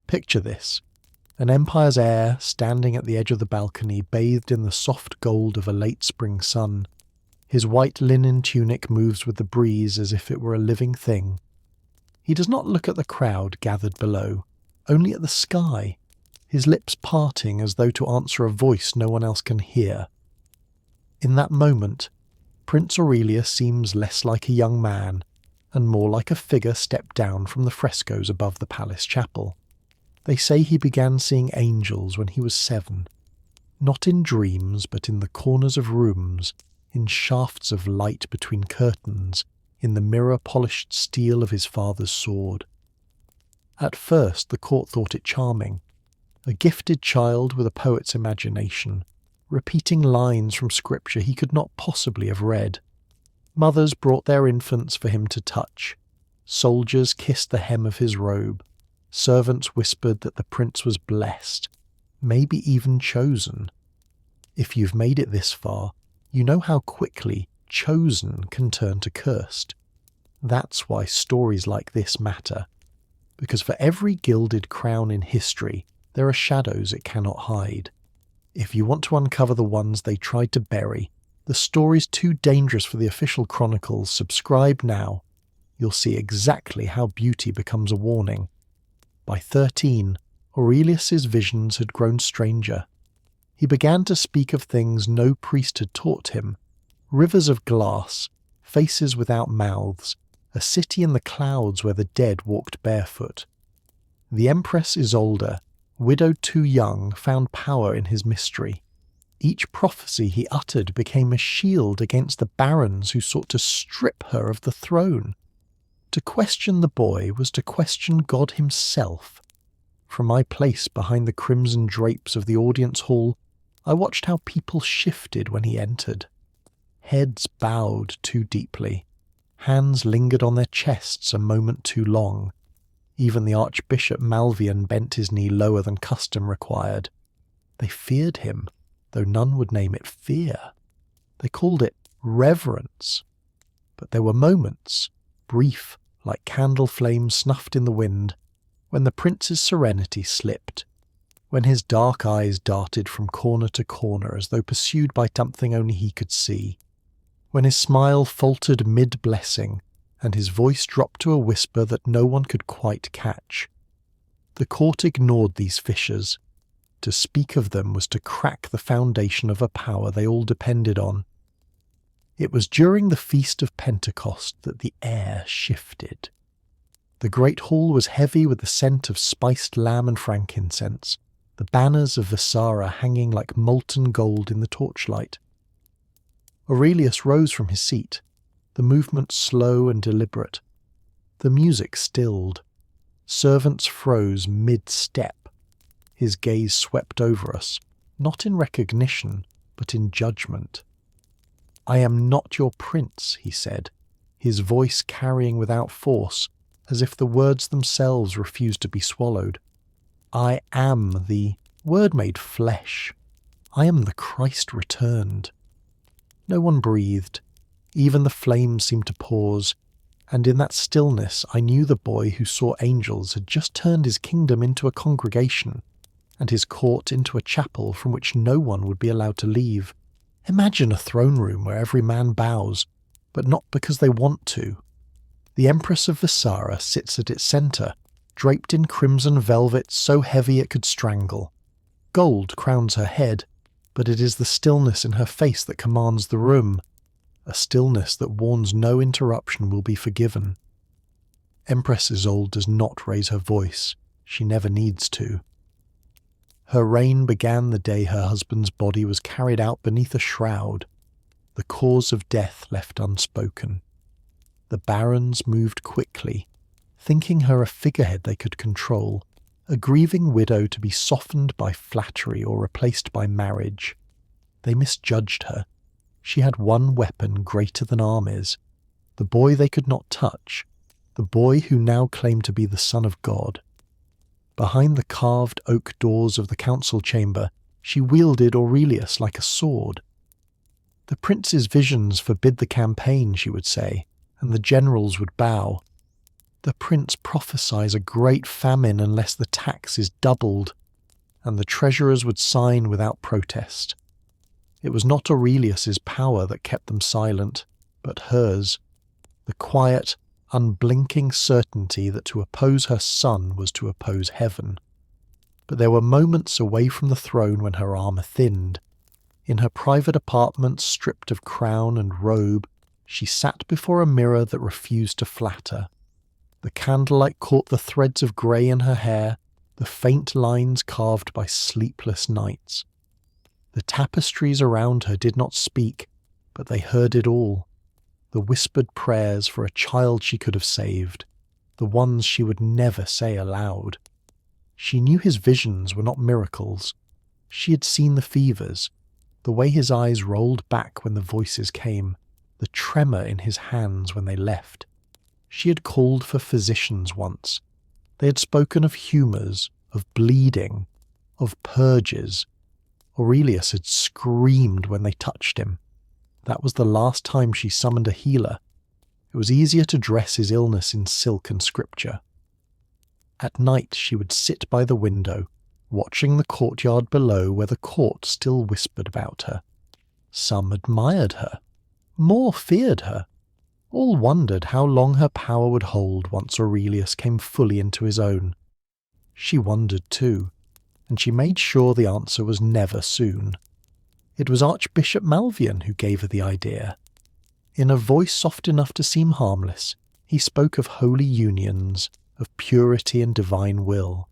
Picture this. An empire's heir standing at the edge of the balcony, bathed in the soft gold of a late spring sun. His white linen tunic moves with the breeze as if it were a living thing. He does not look at the crowd gathered below, only at the sky, his lips parting as though to answer a voice no one else can hear. In that moment, Prince Aurelius seems less like a young man and more like a figure stepped down from the frescoes above the palace chapel. They say he began seeing angels when he was 7, not in dreams but in the corners of rooms, in shafts of light between curtains, in the mirror-polished steel of his father's sword. At first the court thought it charming, a gifted child with a poet's imagination, repeating lines from scripture he could not possibly have read. Mothers brought their infants for him to touch. Soldiers kissed the hem of his robe. Servants whispered that the prince was blessed, maybe even chosen. If you've made it this far, you know how quickly chosen can turn to cursed. That's why stories like this matter, because for every gilded crown in history, there are shadows it cannot hide. If you want to uncover the ones they tried to bury, the stories too dangerous for the official chronicles, subscribe now. You'll see exactly how beauty becomes a warning. By 13, Aurelius's visions had grown stranger. He began to speak of things no priest had taught him. Rivers of glass, faces without mouths, a city in the clouds where the dead walked barefoot. The Empress Isolde, widowed too young, found power in his mystery. Each prophecy he uttered became a shield against the barons who sought to strip her of the throne. To question the boy was to question God himself. From my place behind the crimson drapes of the audience hall, I watched how people shifted when he entered. Heads bowed too deeply. Hands lingered on their chests a moment too long. Even the Archbishop Malvian bent his knee lower than custom required. They feared him, though none would name it fear. They called it reverence. But there were moments, brief, like candle flames snuffed in the wind, when the prince's serenity slipped, when his dark eyes darted from corner to corner as though pursued by something only he could see, when his smile faltered mid-blessing, and his voice dropped to a whisper that no one could quite catch. The court ignored these fissures. To speak of them was to crack the foundation of a power they all depended on. It was during the Feast of Pentecost that the air shifted. The great hall was heavy with the scent of spiced lamb and frankincense, the banners of Vassara hanging like molten gold in the torchlight. Aurelius rose from his seat, the movement slow and deliberate. The music stilled. Servants froze mid-step. His gaze swept over us, not in recognition, but in judgment. "I am not your prince," he said, his voice carrying without force, as if the words themselves refused to be swallowed. "I am the Word made flesh. I am the Christ returned." No one breathed. Even the flames seemed to pause, and in that stillness I knew the boy who saw angels had just turned his kingdom into a congregation, and his court into a chapel from which no one would be allowed to leave. Imagine a throne room where every man bows, but not because they want to. The Empress of Vassara sits at its centre, draped in crimson velvet so heavy it could strangle. Gold crowns her head, but it is the stillness in her face that commands the room, a stillness that warns no interruption will be forgiven. Empress Isolde does not raise her voice. She never needs to. Her reign began the day her husband's body was carried out beneath a shroud, the cause of death left unspoken. The barons moved quickly, thinking her a figurehead they could control, a grieving widow to be softened by flattery or replaced by marriage. They misjudged her. She had one weapon greater than armies, the boy they could not touch, the boy who now claimed to be the Son of God. Behind the carved oak doors of the council chamber, she wielded Aurelius like a sword. "The prince's visions forbid the campaign," she would say, and the generals would bow. The prince prophesies a great famine unless the tax is doubled, and the treasurers would sign without protest. It was not Aurelius's power that kept them silent, but hers, the quiet, unblinking certainty that to oppose her son was to oppose heaven. But there were moments away from the throne when her armour thinned. In her private apartment, stripped of crown and robe, she sat before a mirror that refused to flatter. The candlelight caught the threads of grey in her hair, the faint lines carved by sleepless nights. The tapestries around her did not speak, but they heard it all. The whispered prayers for a child she could have saved, the ones she would never say aloud. She knew his visions were not miracles. She had seen the fevers, the way his eyes rolled back when the voices came, the tremor in his hands when they left. She had called for physicians once. They had spoken of humours, of bleeding, of purges. Aurelius had screamed when they touched him. That was the last time she summoned a healer. It was easier to dress his illness in silk and scripture. At night she would sit by the window, watching the courtyard below where the court still whispered about her. Some admired her. More feared her. All wondered how long her power would hold once Aurelius came fully into his own. She wondered too, and she made sure the answer was never soon. It was Archbishop Malvian who gave her the idea. In a voice soft enough to seem harmless, he spoke of holy unions, of purity and divine will.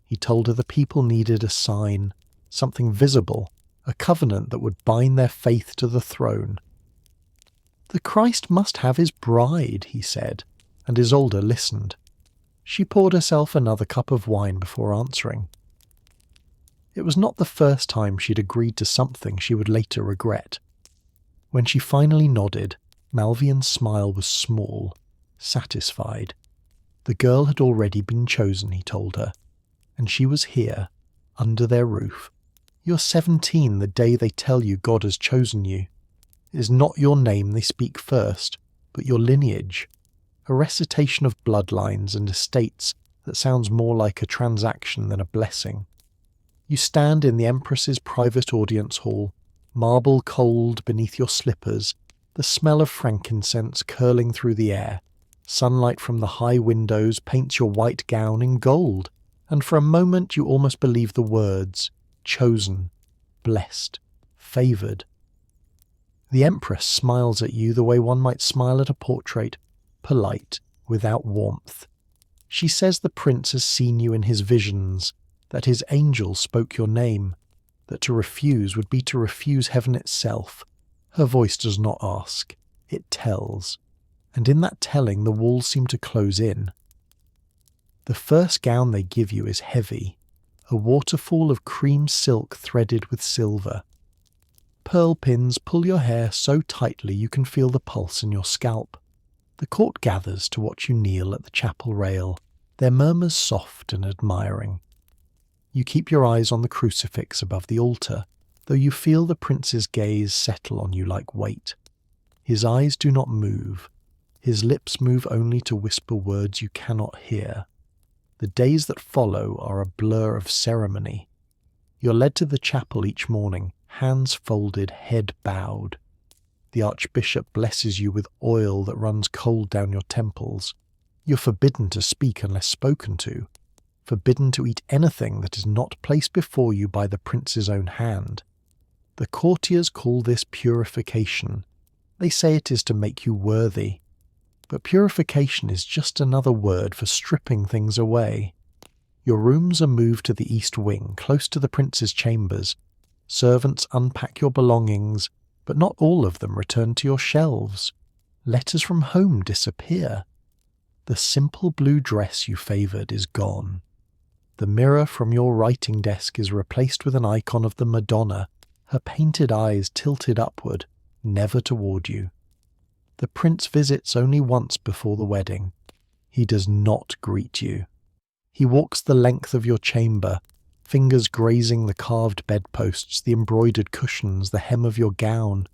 He told her the people needed a sign, something visible, a covenant that would bind their faith to the throne. The Christ must have his bride, he said, and Isolde listened. She poured herself another cup of wine before answering. It was not the first time she'd agreed to something she would later regret. When she finally nodded, Malvian's smile was small, satisfied. The girl had already been chosen, he told her, and she was here, under their roof. You're 17 the day they tell you God has chosen you. It is not your name they speak first, but your lineage, a recitation of bloodlines and estates that sounds more like a transaction than a blessing. You stand in the Empress's private audience hall, marble cold beneath your slippers, the smell of frankincense curling through the air. Sunlight from the high windows paints your white gown in gold, and for a moment you almost believe the words, chosen, blessed, favoured. The Empress smiles at you the way one might smile at a portrait, polite, without warmth. She says the prince has seen you in his visions, that his angel spoke your name, that to refuse would be to refuse heaven itself. Her voice does not ask, it tells, and in that telling the walls seem to close in. The first gown they give you is heavy, a waterfall of cream silk threaded with silver. Pearl pins pull your hair so tightly you can feel the pulse in your scalp. The court gathers to watch you kneel at the chapel rail, their murmurs soft and admiring. You keep your eyes on the crucifix above the altar, though you feel the prince's gaze settle on you like weight. His eyes do not move. His lips move only to whisper words you cannot hear. The days that follow are a blur of ceremony. You're led to the chapel each morning, hands folded, head bowed. The archbishop blesses you with oil that runs cold down your temples. You're forbidden to speak unless spoken to, forbidden to eat anything that is not placed before you by the prince's own hand. The courtiers call this purification. They say it is to make you worthy. But purification is just another word for stripping things away. Your rooms are moved to the east wing, close to the prince's chambers. Servants unpack your belongings, but not all of them return to your shelves. Letters from home disappear. The simple blue dress you favoured is gone. The mirror from your writing desk is replaced with an icon of the Madonna, her painted eyes tilted upward, never toward you. The prince visits only once before the wedding. He does not greet you. He walks the length of your chamber, fingers grazing the carved bedposts, the embroidered cushions, the hem of your gown.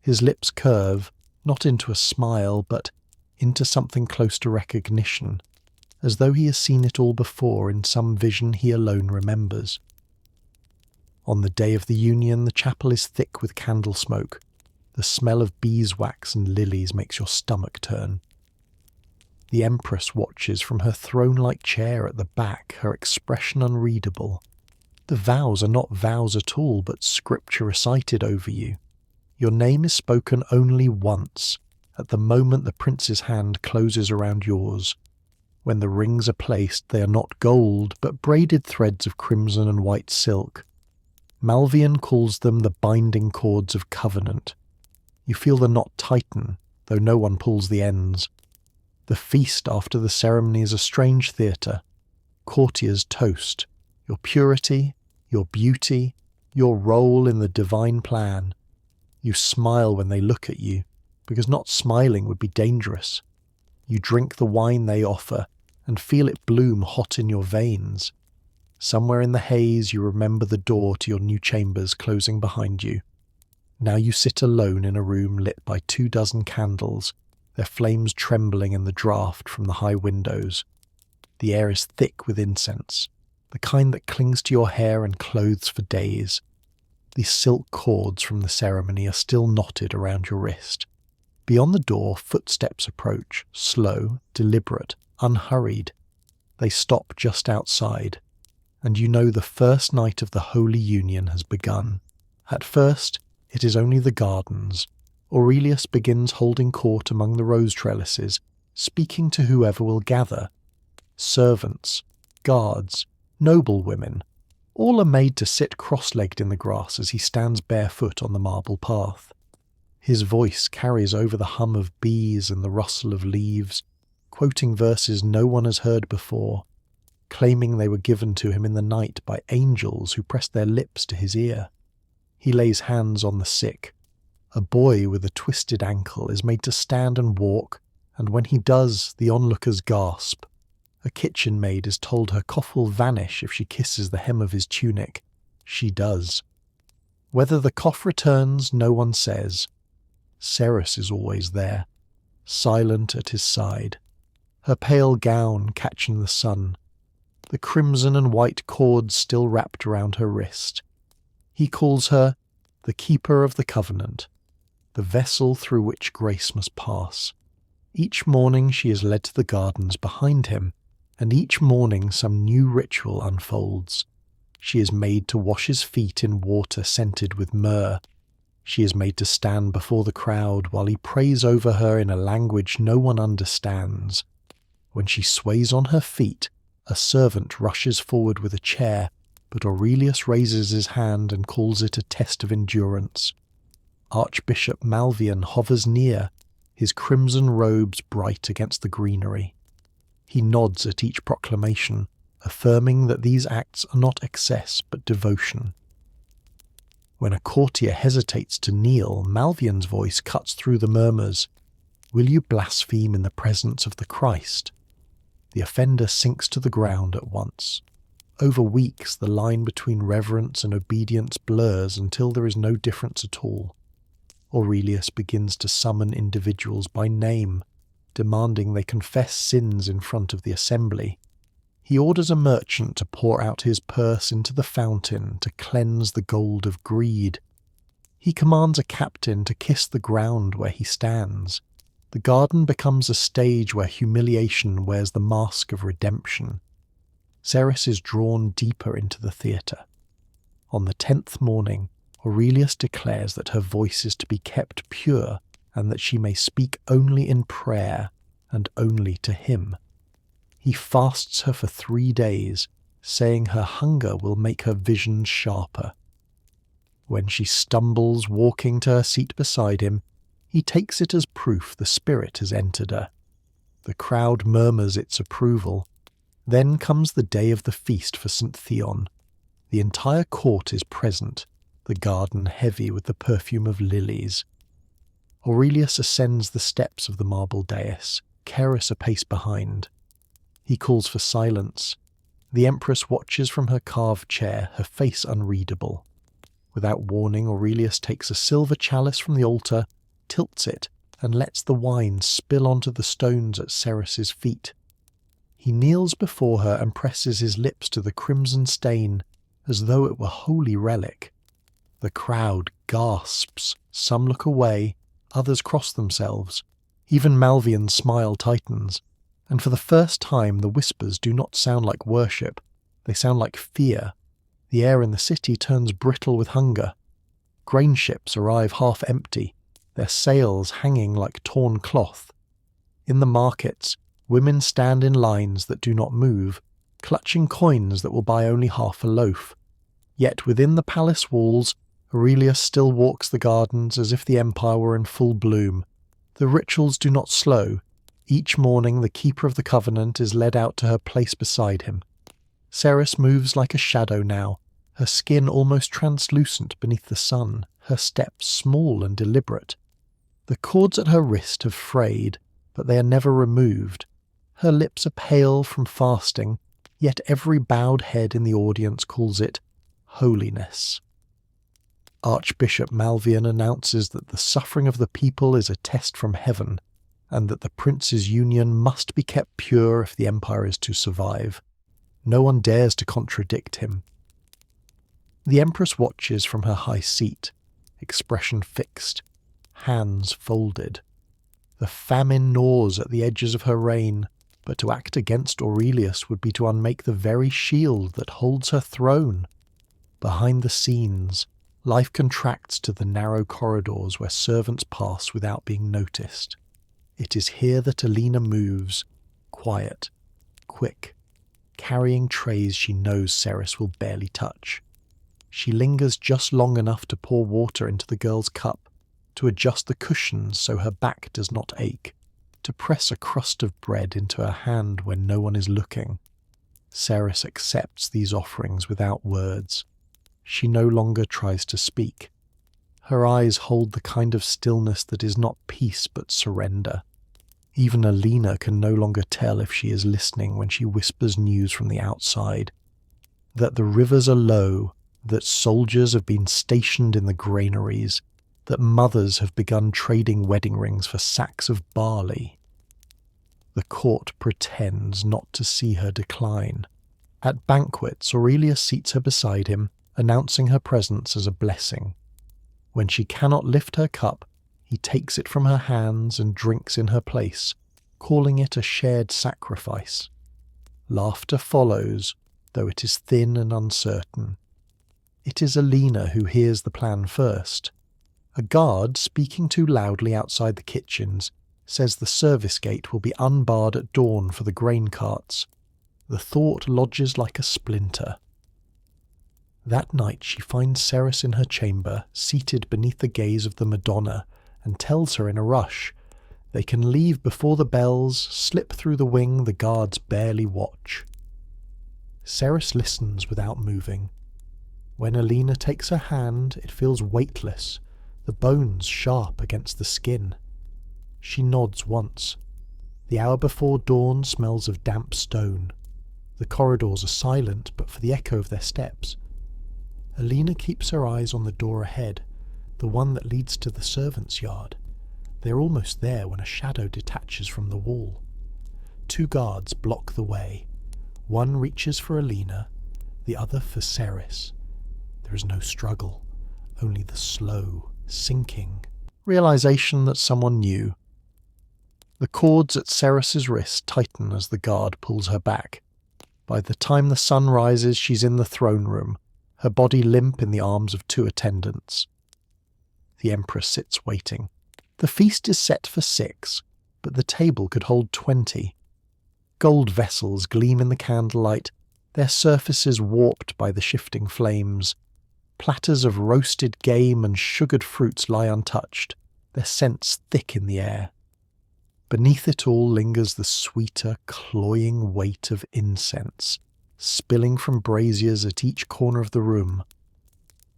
His lips curve, not into a smile, but into something close to recognition, as though he has seen it all before in some vision he alone remembers. On the day of the union, the chapel is thick with candle smoke. The smell of beeswax and lilies makes your stomach turn. The Empress watches from her throne-like chair at the back, her expression unreadable. The vows are not vows at all, but scripture recited over you. Your name is spoken only once, at the moment the prince's hand closes around yours. When the rings are placed, they are not gold, but braided threads of crimson and white silk. Malvian calls them the binding cords of covenant. You feel the knot tighten, though no one pulls the ends. The feast after the ceremony is a strange theatre. Courtiers toast your purity, your beauty, your role in the divine plan. You smile when they look at you, because not smiling would be dangerous. You drink the wine they offer and feel it bloom hot in your veins. Somewhere in the haze you remember the door to your new chambers closing behind you. Now you sit alone in a room lit by 24 candles, their flames trembling in the draught from the high windows. The air is thick with incense, the kind that clings to your hair and clothes for days. The silk cords from the ceremony are still knotted around your wrist. Beyond the door, footsteps approach, slow, deliberate, unhurried. They stop just outside, and you know the first night of the Holy Union has begun. At first, it is only the gardens. Aurelius begins holding court among the rose trellises, speaking to whoever will gather. Servants, guards, noblewomen, all are made to sit cross-legged in the grass as he stands barefoot on the marble path. His voice carries over the hum of bees and the rustle of leaves, quoting verses no one has heard before, claiming they were given to him in the night by angels who pressed their lips to his ear. He lays hands on the sick. A boy with a twisted ankle is made to stand and walk, and when he does, the onlookers gasp. A kitchen maid is told her cough will vanish if she kisses the hem of his tunic. She does. Whether the cough returns, no one says. Ceres is always there, silent at his side, her pale gown catching the sun, the crimson and white cords still wrapped around her wrist. He calls her the keeper of the covenant, the vessel through which grace must pass. Each morning she is led to the gardens behind him, and each morning some new ritual unfolds. She is made to wash his feet in water scented with myrrh. She is made to stand before the crowd while he prays over her in a language no one understands. When she sways on her feet, a servant rushes forward with a chair, but Aurelius raises his hand and calls it a test of endurance. Archbishop Malvian hovers near, his crimson robes bright against the greenery. He nods at each proclamation, affirming that these acts are not excess but devotion. When a courtier hesitates to kneel, Malvian's voice cuts through the murmurs. Will you blaspheme in the presence of the Christ? The offender sinks to the ground at once. Over weeks, the line between reverence and obedience blurs until there is no difference at all. Aurelius begins to summon individuals by name, demanding they confess sins in front of the assembly. He orders a merchant to pour out his purse into the fountain to cleanse the gold of greed. He commands a captain to kiss the ground where he stands. The garden becomes a stage where humiliation wears the mask of redemption. Ceres is drawn deeper into the theatre. On the 10th morning, Aurelius declares that her voice is to be kept pure and that she may speak only in prayer and only to him. He fasts her for 3 days, saying her hunger will make her visions sharper. When she stumbles walking to her seat beside him, he takes it as proof the spirit has entered her. The crowd murmurs its approval. Then comes the day of the feast for St. Theon. The entire court is present, the garden heavy with the perfume of lilies. Aurelius ascends the steps of the marble dais, Ceres a pace behind. He calls for silence. The Empress watches from her carved chair, her face unreadable. Without warning, Aurelius takes a silver chalice from the altar, tilts it, and lets the wine spill onto the stones at Ceres's feet. He kneels before her and presses his lips to the crimson stain as though it were holy relic. The crowd gasps, some look away, others cross themselves. Even Malvian's smile tightens, and for the first time the whispers do not sound like worship, they sound like fear. The air in the city turns brittle with hunger. Grain ships arrive half empty, their sails hanging like torn cloth. In the markets, women stand in lines that do not move, clutching coins that will buy only half a loaf. Yet within the palace walls, Aurelius still walks the gardens as if the empire were in full bloom. The rituals do not slow. Each morning the keeper of the covenant is led out to her place beside him. Ceres moves like a shadow now, her skin almost translucent beneath the sun, her steps small and deliberate. The cords at her wrist have frayed, but they are never removed. Her lips are pale from fasting, yet every bowed head in the audience calls it holiness. Archbishop Malvian announces that the suffering of the people is a test from heaven, and that the prince's union must be kept pure if the empire is to survive. No one dares to contradict him. The empress watches from her high seat, expression fixed, hands folded. The famine gnaws at the edges of her reign, but to act against Aurelius would be to unmake the very shield that holds her throne. Behind the scenes, life contracts to the narrow corridors where servants pass without being noticed. It is here that Alina moves, quiet, quick, carrying trays she knows Ceres will barely touch. She lingers just long enough to pour water into the girl's cup, to adjust the cushions so her back does not ache, to press a crust of bread into her hand when no one is looking. Ceres accepts these offerings without words. She no longer tries to speak. Her eyes hold the kind of stillness that is not peace but surrender. Even Alina can no longer tell if she is listening when she whispers news from the outside. That the rivers are low, that soldiers have been stationed in the granaries, that mothers have begun trading wedding rings for sacks of barley. The court pretends not to see her decline. At banquets, Aurelius seats her beside him, announcing her presence as a blessing. When she cannot lift her cup, he takes it from her hands and drinks in her place, calling it a shared sacrifice. Laughter follows, though it is thin and uncertain. It is Alina who hears the plan first. A guard, speaking too loudly outside the kitchens, says the service gate will be unbarred at dawn for the grain carts. The thought lodges like a splinter. That night she finds Ceres in her chamber, seated beneath the gaze of the Madonna, and tells her in a rush. They can leave before the bells, slip through the wing the guards barely watch. Ceres listens without moving. When Alina takes her hand, it feels weightless, the bones sharp against the skin. She nods once. The hour before dawn smells of damp stone. The corridors are silent but for the echo of their steps. Alina keeps her eyes on the door ahead, the one that leads to the servants' yard. They're almost there when a shadow detaches from the wall. Two guards block the way. One reaches for Alina, the other for Ceres. There is no struggle, only the slow, sinking realization that someone knew. The cords at Ceres's wrist tighten as the guard pulls her back. By the time the sun rises, she's in the throne room, her body limp in the arms of two attendants. The Empress sits waiting. The feast is set for 6, but the table could hold 20. Gold vessels gleam in the candlelight, their surfaces warped by the shifting flames. Platters of roasted game and sugared fruits lie untouched, their scents thick in the air. Beneath it all lingers the sweeter, cloying weight of incense, spilling from braziers at each corner of the room.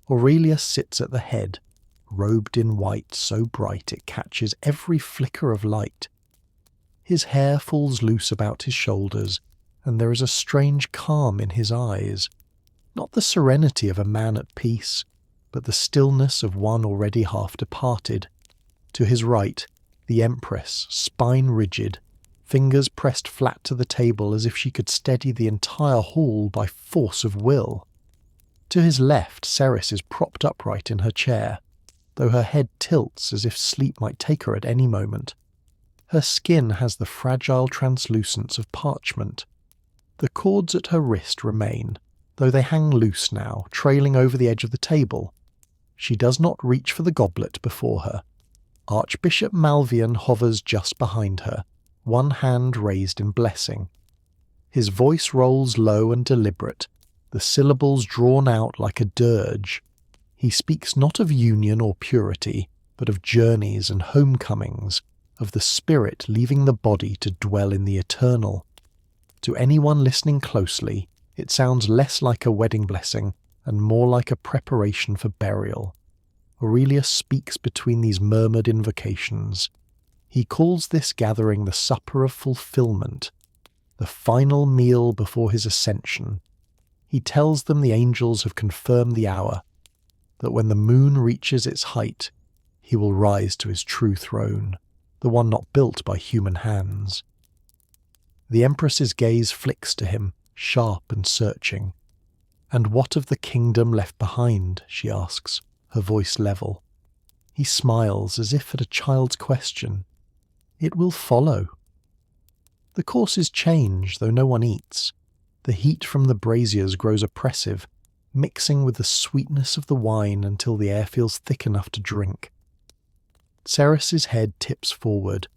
Aurelius sits at the head, robed in white so bright it catches every flicker of light. His hair falls loose about his shoulders, and there is a strange calm in his eyes. Not the serenity of a man at peace, but the stillness of one already half departed. To his right, The Empress, spine rigid, fingers pressed flat to the table as if she could steady the entire hall by force of will. To his left, Ceres is propped upright in her chair, though her head tilts as if sleep might take her at any moment. Her skin has the fragile translucence of parchment. The cords at her wrist remain, though they hang loose now, trailing over the edge of the table. She does not reach for the goblet before her. Archbishop Malvian hovers just behind her, one hand raised in blessing. His voice rolls low and deliberate, the syllables drawn out like a dirge. He speaks not of union or purity, but of journeys and homecomings, of the spirit leaving the body to dwell in the eternal. To anyone listening closely, it sounds less like a wedding blessing and more like a preparation for burial. Aurelius speaks between these murmured invocations. He calls this gathering the supper of fulfillment, the final meal before his ascension. He tells them the angels have confirmed the hour, that when the moon reaches its height, he will rise to his true throne, the one not built by human hands. The Empress's gaze flicks to him, sharp and searching. "And what of the kingdom left behind?" she asks, her voice level. He smiles as if at a child's question. "It will follow." The courses change, though no one eats. The heat from the braziers grows oppressive, mixing with the sweetness of the wine until the air feels thick enough to drink. Ceres's head tips forward.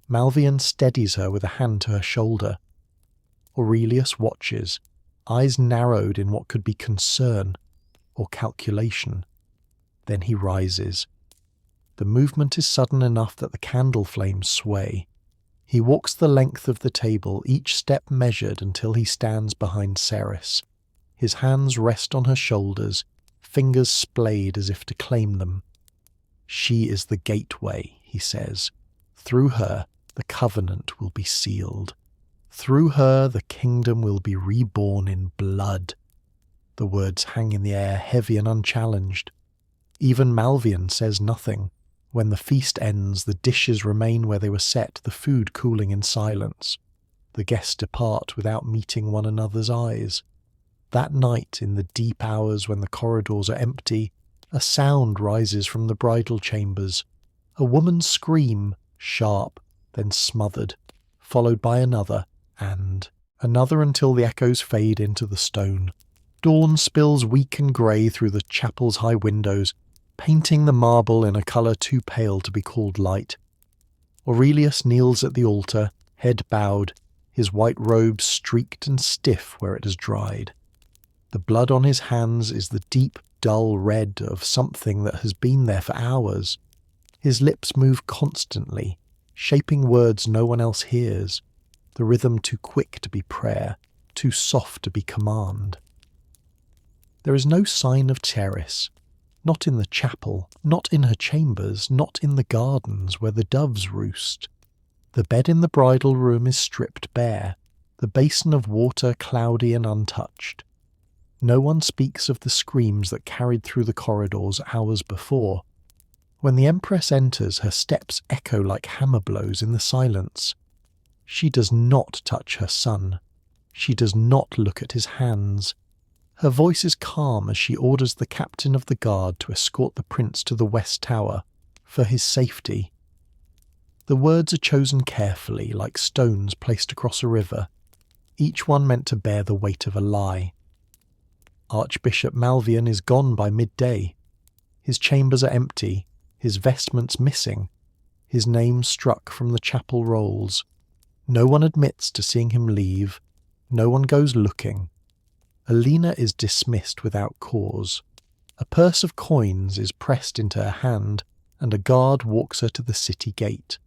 Malvian steadies her with a hand to her shoulder. Aurelius watches, eyes narrowed in what could be concern or calculation. Then he rises. The movement is sudden enough that the candle flames sway. He walks the length of the table, each step measured until he stands behind Ceres. His hands rest on her shoulders, fingers splayed as if to claim them. "She is the gateway," he says. "Through her, the covenant will be sealed. Through her, the kingdom will be reborn in blood." The words hang in the air, heavy and unchallenged. Even Malvian says nothing. When the feast ends, the dishes remain where they were set, the food cooling in silence. The guests depart without meeting one another's eyes. That night, in the deep hours when the corridors are empty, a sound rises from the bridal chambers. A woman's scream, sharp, then smothered, followed by another, and another until the echoes fade into the stone. Dawn spills weak and grey through the chapel's high windows, painting the marble in a colour too pale to be called light. Aurelius kneels at the altar, head bowed, his white robe streaked and stiff where it has dried. The blood on his hands is the deep, dull red of something that has been there for hours. His lips move constantly, shaping words no one else hears, the rhythm too quick to be prayer, too soft to be command. There is no sign of Ceres. Not in the chapel, not in her chambers, not in the gardens where the doves roost. The bed in the bridal room is stripped bare, the basin of water cloudy and untouched. No one speaks of the screams that carried through the corridors hours before. When the Empress enters, her steps echo like hammer blows in the silence. She does not touch her son. She does not look at his hands. Her voice is calm as she orders the captain of the guard to escort the prince to the West Tower, for his safety. The words are chosen carefully, like stones placed across a river, each one meant to bear the weight of a lie. Archbishop Malvian is gone by midday. His chambers are empty, his vestments missing, his name struck from the chapel rolls. No one admits to seeing him leave, no one goes looking. Alina is dismissed without cause. A purse of coins is pressed into her hand, and a guard walks her to the city gate.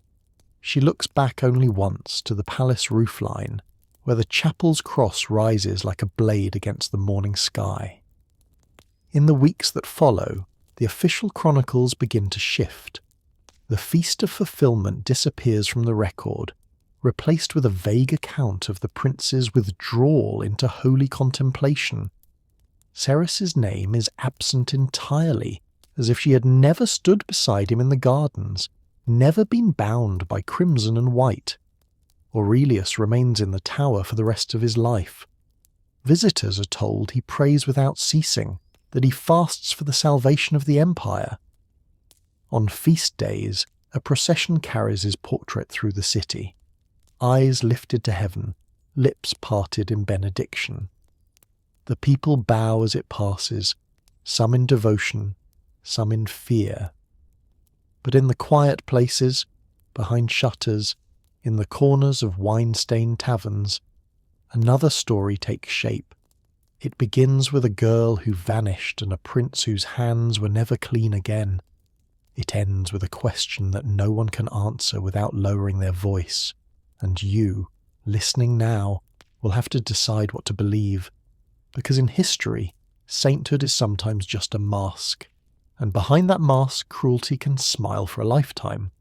She looks back only once to the palace roofline, where the chapel's cross rises like a blade against the morning sky. In the weeks that follow, the official chronicles begin to shift. The Feast of Fulfillment disappears from the record, replaced with a vague account of the prince's withdrawal into holy contemplation. Ceres's name is absent entirely, as if she had never stood beside him in the gardens, never been bound by crimson and white. Aurelius remains in the tower for the rest of his life. Visitors are told he prays without ceasing, that he fasts for the salvation of the empire. On feast days, a procession carries his portrait through the city, eyes lifted to heaven, lips parted in benediction. The people bow as it passes, some in devotion, some in fear. But in the quiet places, behind shutters, in the corners of wine-stained taverns, another story takes shape. It begins with a girl who vanished and a prince whose hands were never clean again. It ends with a question that no one can answer without lowering their voice, and you, listening now, will have to decide what to believe, because in history, sainthood is sometimes just a mask, and behind that mask cruelty can smile for a lifetime.